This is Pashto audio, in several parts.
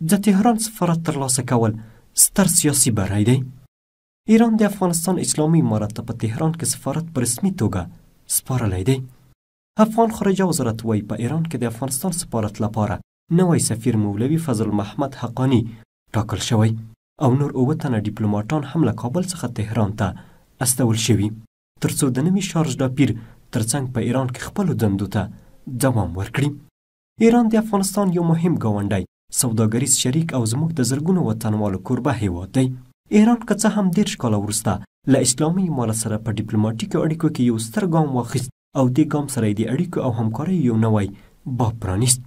د تهران سفارت ترلاسه کول ستر سیاسي بری دی. ایران د افغانستان اسلامي امارت ته په تهران کې سفارت په رسمي توګه سپارلی دی. افغان خارجه وزارت وایي په ایران کې د افغانستان سفارت لپاره نوی سفیر مولوي فضل محمد حقانی ټاکل شوی او نور 9 تنه ډیپلوماټان هم له کابل څخه تهران ته استول شوي ترڅو د نوي شارژ دا پیر ترڅنګ په ایران کې خپلو دندو ته دوام ورکړي. ایران د افغانستان یو مهم ګاونډی، سوداګریز شریک او زموږ د زرګونو وطنوالو کوربه هیواد دی. ایران که څه هم 10 کاله وروسته له اسلامي امارت سره په ډیپلوماټیکو اړیکو کې یو ستر ګام واخیست او دې ګام سره د اړیکو او همکارۍ یو نوی باب پرانیست.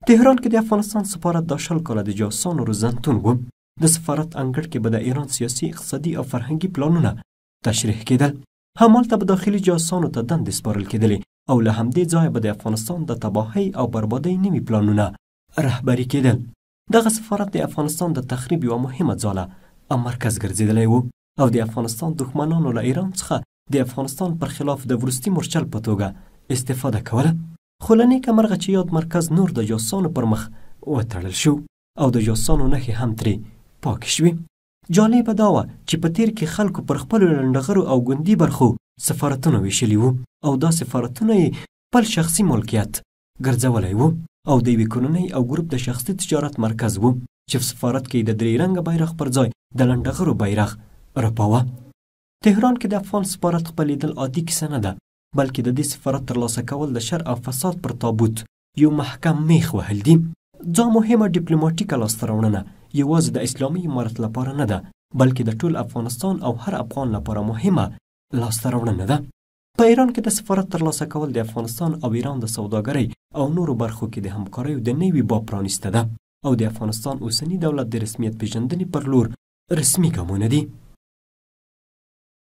تهران کې د افغانستان سفارت دا 20 کاله د جاسوسانو روزنتون و. د سفارت انګړ کې به د ایران سیاسي، اقتصادي او فرهنګي پلانونه تشریح کېدل. همالته به داخلي جاسوسانو ته دندې سپارل کېدلې او له همدې ځایه به د افغانستان د تباهۍ او بربادۍ نوي پلانونه رهبري کېدل. دغه سفارت د افغانستان د تخریب یوه مهمه ځاله او مرکز ګرځېدلی و او د افغانستان دښمنانو له ایران څخه د افغانستان پر خلاف د وروستي مورچل په توګه استفاده کوله. خو له نیکه مرغه چې یاد مرکز نور د جاسوسانو پر مخ وتړل شو او د جاسوسانو نښې هم ترې پاکې شوې. جالبه دا وه چې په تیر کې خلکو پر خپلو لنډغرو او ګوندي برخو سفارتونه ویشلي وو او دا سفارتونه یې خپل شخصي ملکیت ګرځولی وو او د یوې کورنۍ او ګروپ د شخصي تجارت مرکز وو چې په سفارت کې د 3 رنګه بیرغ پر ځای د لنډغرو بیرغ رپاوه. تهران کې د افغان سفارت خپلېدل عادي کیسه نه ده، بلکې د دې سفارت ترلاسه کول د شر او فساد پر تابوت یو محکم میخ وهل دي. دا مهمه ډیپلوماټیکه لاسته راوړنه یوازې د اسلامي امارت لپاره نه ده، بلکې د ټول افغانستان او هر افغان لپاره مهمه لاسته راوړنه ده. په ایران کې د سفارت ترلاسه کول د افغانستان او ایران د سوداګرۍ او نورو برخو کې د همکاریو د نوي باب پرانیسته ده او د افغانستان اوسني دولت د رسمیت پیژندنې پر لور رسمي ګامونه دي.